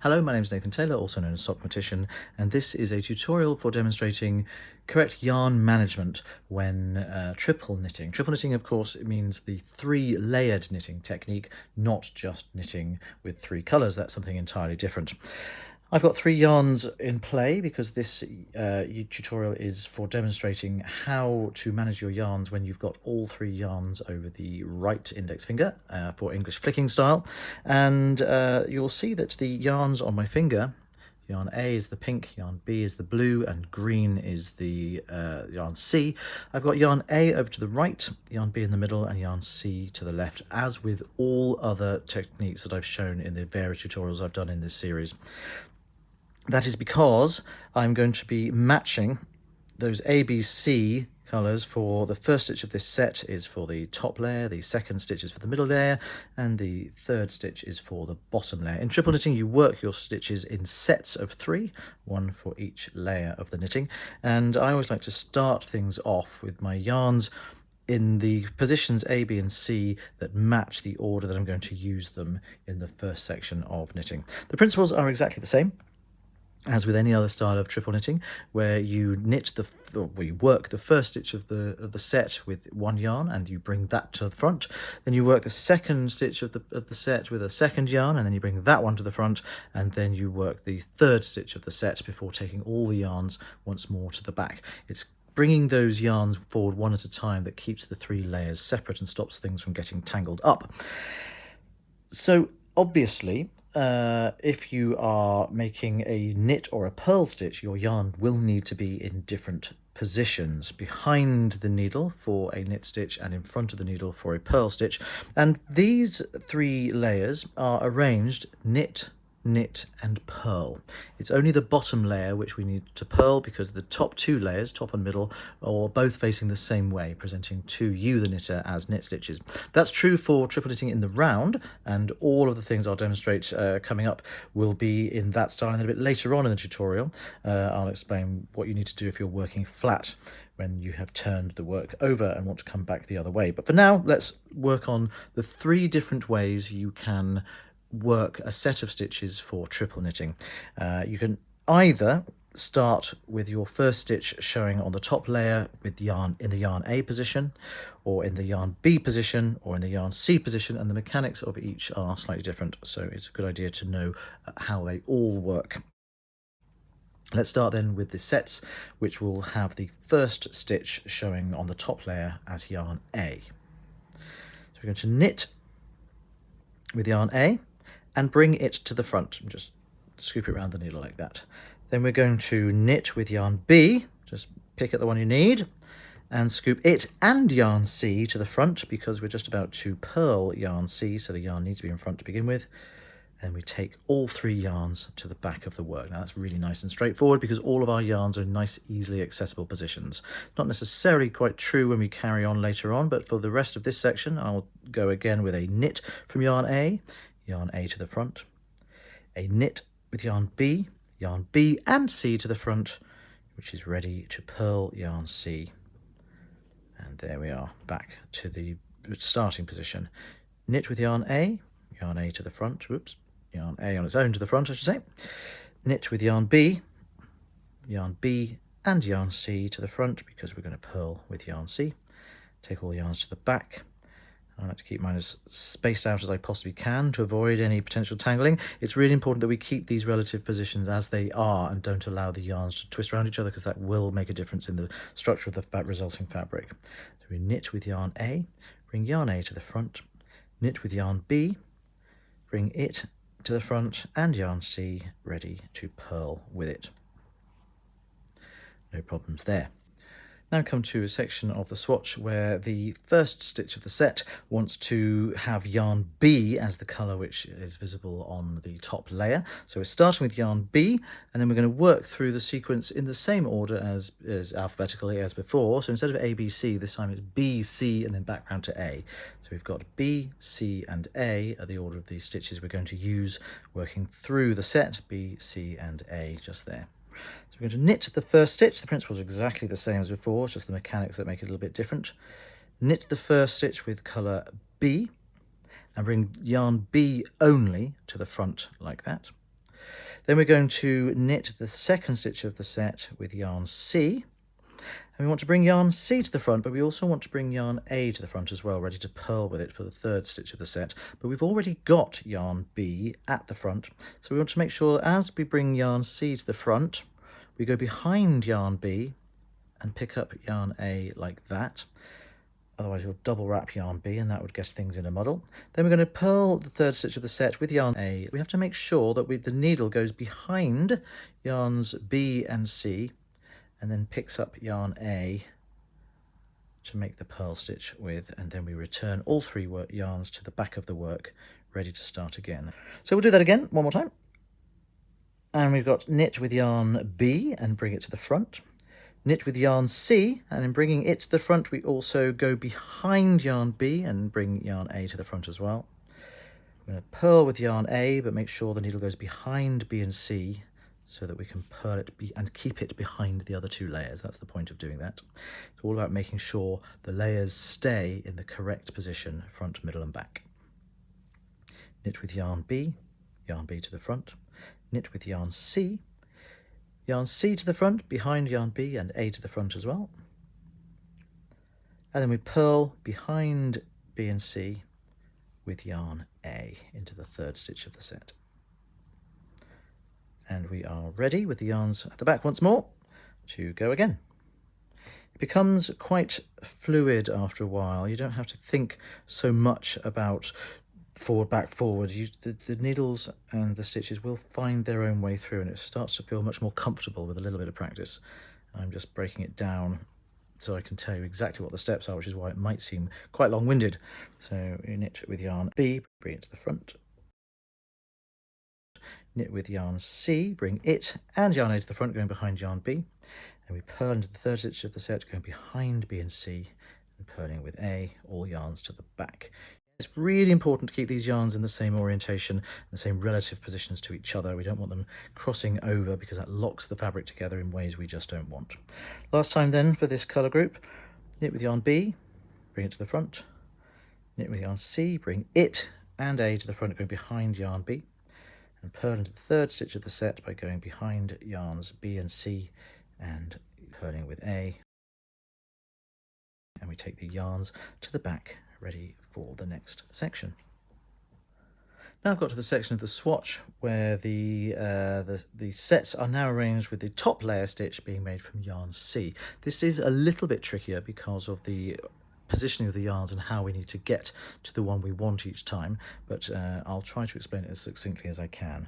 Hello, my name is Nathan Taylor, also known as Sockmatician, and this is a tutorial for demonstrating correct yarn management when triple knitting. Triple knitting, of course, it means the three-layered knitting technique, not just knitting with three colours. That's something entirely different. I've got three yarns in play because this tutorial is for demonstrating how to manage your yarns when you've got all three yarns over the right index finger for English flicking style. And you'll see that the yarns on my finger, yarn A is the pink, yarn B is the blue, and green is the yarn C. I've got yarn A over to the right, yarn B in the middle, and yarn C to the left, as with all other techniques that I've shown in the various tutorials I've done in this series. That is because I'm going to be matching those ABC colours for the first stitch of this set is for the top layer, the second stitch is for the middle layer, and the third stitch is for the bottom layer. In triple knitting, you work your stitches in sets of three, one for each layer of the knitting, and I always like to start things off with my yarns in the positions A, B and C that match the order that I'm going to use them in the first section of knitting. The principles are exactly the same as with any other style of triple knitting, where you work the first stitch of the set with one yarn and you bring that to the front. Then you work the second stitch of the set with a second yarn, and then you bring that one to the front, and then you work the third stitch of the set before taking all the yarns once more to the back. It's bringing those yarns forward one at a time that keeps the three layers separate and stops things from getting tangled up. So obviously, if you are making a knit or a purl stitch, your yarn will need to be in different positions: behind the needle for a knit stitch and in front of the needle for a purl stitch. And these three layers are arranged knit, knit and purl. It's only the bottom layer which we need to purl, because the top two layers, top and middle, are both facing the same way, presenting to you, the knitter, as knit stitches. That's true for triple knitting in the round, and all of the things I'll demonstrate coming up will be in that style. And then a bit later on in the tutorial, I'll explain what you need to do if you're working flat when you have turned the work over and want to come back the other way. But for now, let's work on the three different ways you can work a set of stitches for triple knitting. You can either start with your first stitch showing on the top layer with yarn in the yarn A position, or in the yarn B position, or in the yarn C position, and the mechanics of each are slightly different, so it's a good idea to know how they all work. Let's start then with the sets, which will have the first stitch showing on the top layer as yarn A. So we're going to knit with yarn A and bring it to the front. Just scoop it around the needle like that. Then we're going to knit with yarn B, just pick at the one you need, and scoop it and yarn C to the front, because we're just about to purl yarn C, so the yarn needs to be in front to begin with. And we take all three yarns to the back of the work. Now that's really nice and straightforward, because all of our yarns are in nice, easily accessible positions. Not necessarily quite true when we carry on later on, but for the rest of this section, I'll go again with a knit from yarn A to the front, a knit with yarn B and C to the front, which is ready to purl yarn C. And there we are, back to the starting position. Knit with yarn A to the front, whoops, yarn A on its own to the front, I should say. Knit with yarn B and yarn C to the front, because we're going to purl with yarn C. Take all the yarns to the back. I like to keep mine as spaced out as I possibly can to avoid any potential tangling. It's really important that we keep these relative positions as they are and don't allow the yarns to twist around each other, because that will make a difference in the structure of the resulting fabric. So we knit with yarn A, bring yarn A to the front, knit with yarn B, bring it to the front, and yarn C ready to purl with it. No problems there. Now come to a section of the swatch where the first stitch of the set wants to have yarn B as the colour which is visible on the top layer. So we're starting with yarn B, and then we're going to work through the sequence in the same order as alphabetically as before. So instead of A, B, C, this time it's B, C, and then back round to A. So we've got B, C, and A are the order of the stitches we're going to use working through the set. B, C, and A just there. So we're going to knit the first stitch. The principle is exactly the same as before, it's just the mechanics that make it a little bit different. Knit the first stitch with colour B and bring yarn B only to the front like that. Then we're going to knit the second stitch of the set with yarn C. And we want to bring yarn C to the front, but we also want to bring yarn A to the front as well, ready to purl with it for the third stitch of the set. But we've already got yarn B at the front, so we want to make sure as we bring yarn C to the front, we go behind yarn B and pick up yarn A like that. Otherwise you'll double wrap yarn B and that would get things in a muddle. Then we're going to purl the third stitch of the set with yarn A. We have to make sure that the needle goes behind yarns B and C and then picks up yarn A to make the purl stitch with, and then we return all three yarns to the back of the work, ready to start again. So we'll do that again one more time. And we've got knit with yarn B and bring it to the front. Knit with yarn C, and in bringing it to the front we also go behind yarn B and bring yarn A to the front as well. We're going to purl with yarn A, but make sure the needle goes behind B and C so that we can purl it and keep it behind the other two layers. That's the point of doing that. It's all about making sure the layers stay in the correct position, front, middle and back. Knit with yarn B to the front. Knit with yarn C to the front, behind yarn B and A to the front as well. And then we purl behind B and C with yarn A into the third stitch of the set. And we are ready with the yarns at the back once more to go again. It becomes quite fluid after a while. You don't have to think so much about forward, back, forward. The needles and the stitches will find their own way through, and it starts to feel much more comfortable with a little bit of practice. I'm just breaking it down so I can tell you exactly what the steps are, which is why it might seem quite long-winded. So you knit with yarn B, bring it to the front. Knit with yarn C, bring it and yarn A to the front, going behind yarn B. And we purl into the third stitch of the set, going behind B and C, and purling with A, all yarns to the back. It's really important to keep these yarns in the same orientation, the same relative positions to each other. We don't want them crossing over because that locks the fabric together in ways we just don't want. Last time then for this colour group, knit with yarn B, bring it to the front. Knit with yarn C, bring it and A to the front, going behind yarn B. And purl into the third stitch of the set by going behind yarns B and C and purling with A. And we take the yarns to the back, ready for the next section. Now I've got to the section of the swatch where the sets are now arranged with the top layer stitch being made from yarn C. This is a little bit trickier because of the positioning of the yarns and how we need to get to the one we want each time, but I'll try to explain it as succinctly as I can.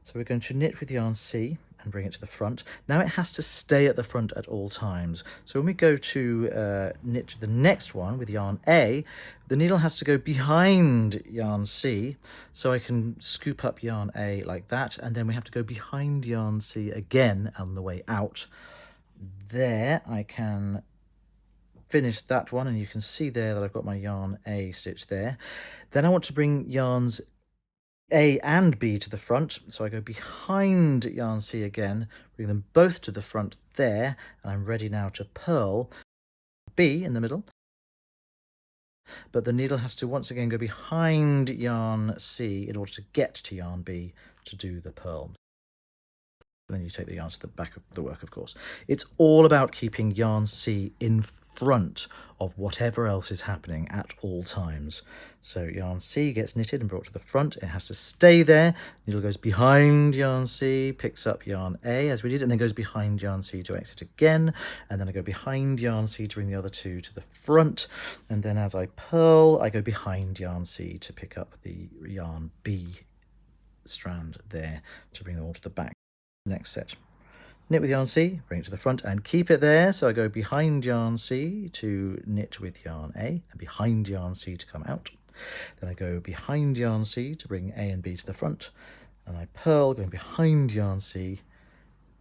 So we're going to knit with yarn C and bring it to the front. Now it has to stay at the front at all times. So when we go to knit the next one with yarn A, the needle has to go behind yarn C, so I can scoop up yarn A like that, and then we have to go behind yarn C again on the way out. There I can finish that one, and you can see there that I've got my yarn A stitch there. Then I want to bring yarns A and B to the front, so I go behind yarn C again, bring them both to the front there, and I'm ready now to purl B in the middle. But the needle has to once again go behind yarn C in order to get to yarn B to do the purl. And then you take the yarns to the back of the work, of course. It's all about keeping yarn C in front of whatever else is happening at all times. So yarn C gets knitted and brought to the front. It has to stay there. Needle goes behind yarn C, picks up yarn A as we did, and then goes behind yarn C to exit again. And then I go behind yarn C to bring the other two to the front. And then as I purl, I go behind yarn C to pick up the yarn B strand there to bring them all to the back. Next set. Knit with yarn C, bring it to the front and keep it there. So I go behind yarn C to knit with yarn A and behind yarn C to come out. Then I go behind yarn C to bring A and B to the front, and I purl going behind yarn C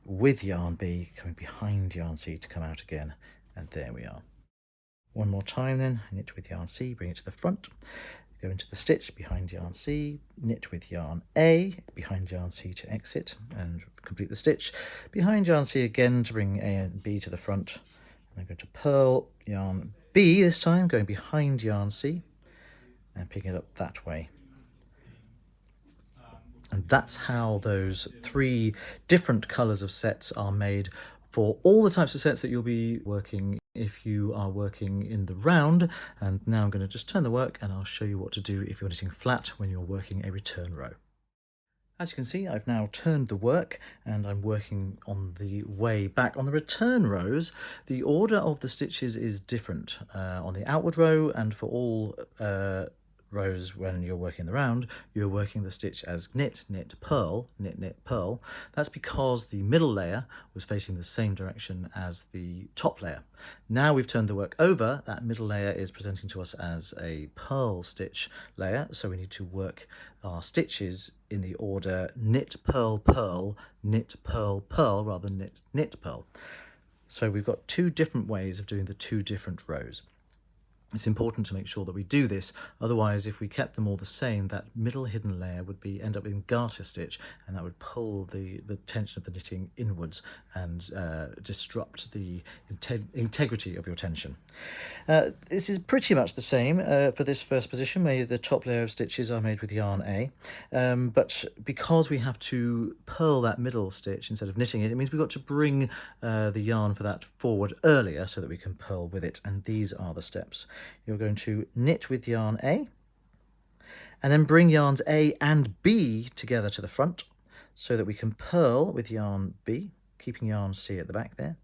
with yarn B, coming behind yarn C to come out again, and there we are. One more time then, knit with yarn C, bring it to the front, go into the stitch behind yarn C, knit with yarn A, behind yarn C to exit and complete the stitch, behind yarn C again to bring A and B to the front, and I'm going to purl yarn B this time, going behind yarn C and picking it up that way. And that's how those 3 different colours of sets are made for all the types of sets that you'll be working if you are working in the round. And now I'm going to just turn the work and I'll show you what to do if you're knitting flat when you're working a return row. As you can see, I've now turned the work and I'm working on the way back. On the return rows, the order of the stitches is different. On the outward row and for all rows when you're working the round, you're working the stitch as knit, knit, purl, knit, knit, purl. That's because the middle layer was facing the same direction as the top layer. Now we've turned the work over, that middle layer is presenting to us as a purl stitch layer, so we need to work our stitches in the order knit, purl, purl, knit, purl, purl, rather than knit, knit, purl. So we've got 2 different ways of doing the 2 different rows. It's important to make sure that we do this, otherwise if we kept them all the same, that middle hidden layer would end up in garter stitch, and that would pull the tension of the knitting inwards and disrupt the integrity of your tension. This is pretty much the same for this first position, where the top layer of stitches are made with yarn A, but because we have to purl that middle stitch instead of knitting it, it means we've got to bring the yarn for that forward earlier so that we can purl with it, and these are the steps. You're going to knit with yarn A, and then bring yarns A and B together to the front so that we can purl with yarn B, keeping yarn C at the back there.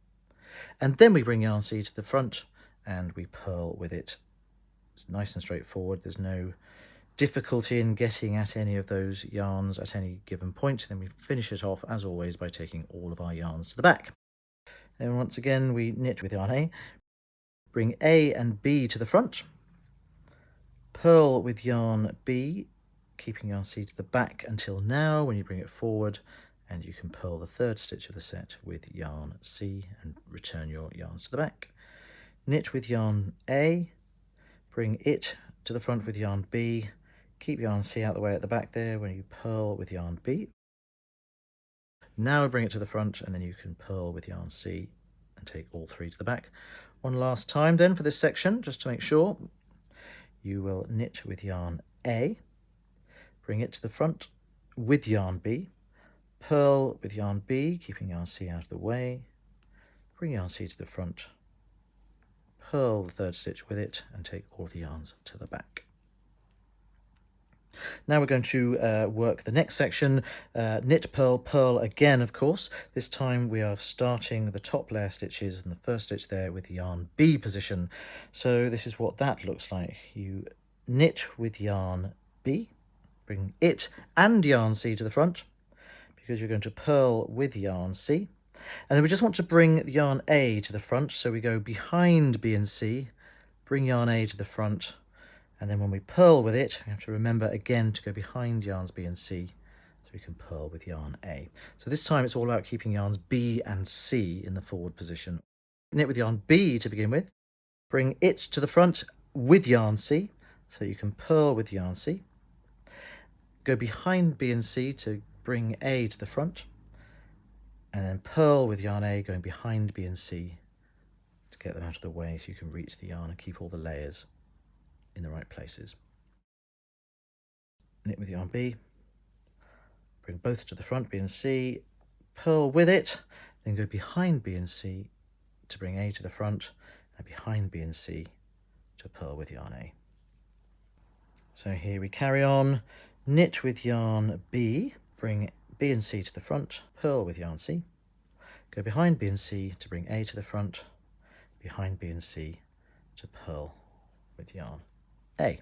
And then we bring yarn C to the front and we purl with it. It's nice and straightforward. There's no difficulty in getting at any of those yarns at any given point. Then we finish it off, as always, by taking all of our yarns to the back. Then once again, we knit with yarn A, bring A and B to the front, purl with yarn B, keeping yarn C to the back until now when you bring it forward, and you can purl the 3rd stitch of the set with yarn C and return your yarns to the back. Knit with yarn A, bring it to the front with yarn B, keep yarn C out the way at the back there when you purl with yarn B. Now we bring it to the front and then you can purl with yarn C and take all 3 to the back. One last time then for this section, just to make sure. You will knit with yarn A, bring it to the front with yarn B, purl with yarn B, keeping yarn C out of the way, bring yarn C to the front, purl the 3rd stitch with it, and take all the yarns to the back. Now we're going to work the next section, knit, purl, purl again, of course. This time we are starting the top layer stitches and the 1st stitch there with yarn B position. So this is what that looks like. You knit with yarn B, bring it and yarn C to the front, because you're going to purl with yarn C. And then we just want to bring yarn A to the front, so we go behind B and C, bring yarn A to the front, and then when we purl with it, we have to remember again to go behind yarns B and C, so we can purl with yarn A. So this time it's all about keeping yarns B and C in the forward position. Knit with yarn B to begin with, bring it to the front with yarn C, so you can purl with yarn C, go behind B and C to bring A to the front, and then purl with yarn A going behind B and C to get them out of the way so you can reach the yarn and keep all the layers in the right places. Knit with yarn B, bring both to the front, B and C, purl with it, then go behind B and C to bring A to the front, and behind B and C to purl with yarn A. So here we carry on, knit with yarn B, bring B and C to the front, purl with yarn C, go behind B and C to bring A to the front, behind B and C to purl with yarn A.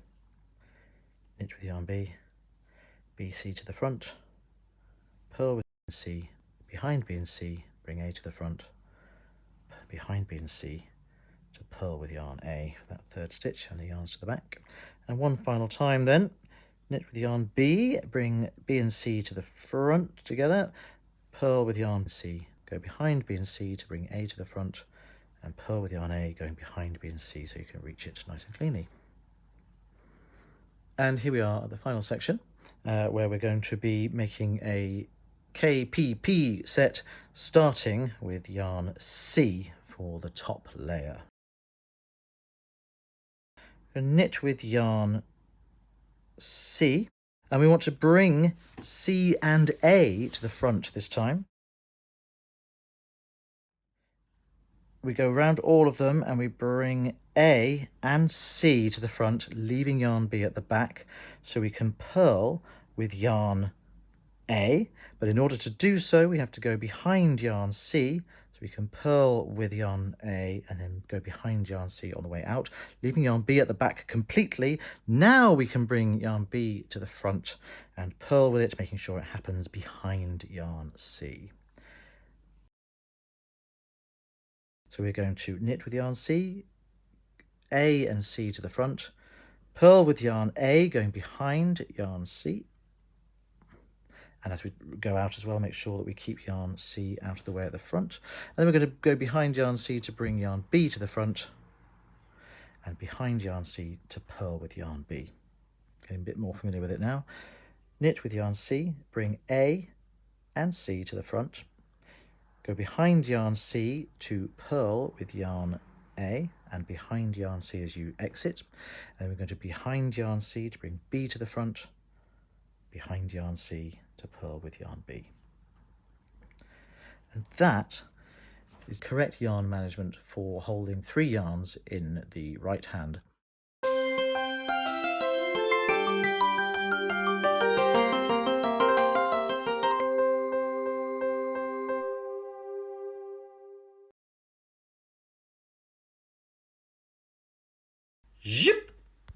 Knit with yarn B, BC to the front, purl with C, behind B and C, bring A to the front, behind B and C to purl with yarn A for that 3rd stitch and the yarns to the back. And one final time then, knit with yarn B, bring B and C to the front together, purl with yarn C, go behind B and C to bring A to the front, and purl with yarn A going behind B and C so you can reach it nice and cleanly. And here we are at the final section, where we're going to be making a KPP set, starting with yarn C for the top layer. Knit with yarn C, And we want to bring C and A to the front this time. We go around all of them and we bring A and C to the front, leaving yarn B at the back, so we can purl with yarn A. But in order to do so, we have to go behind yarn C, so we can purl with yarn A and then go behind yarn C on the way out, leaving yarn B at the back completely. Now we can bring yarn B to the front and purl with it, making sure it happens behind yarn C. So we're going to knit with yarn C, A and C to the front, purl with yarn A going behind yarn C, and as we go out as well, make sure that we keep yarn C out of the way at the front. And then we're going to go behind yarn C to bring yarn B to the front, and behind yarn C to purl with yarn B. Getting a bit more familiar with it now. Knit with yarn C, bring A and C to the front, go behind yarn C to purl with yarn A and behind yarn C as you exit. And we're going to behind yarn C to bring B to the front, behind yarn C to purl with yarn B. And that is correct yarn management for holding 3 yarns in the right hand.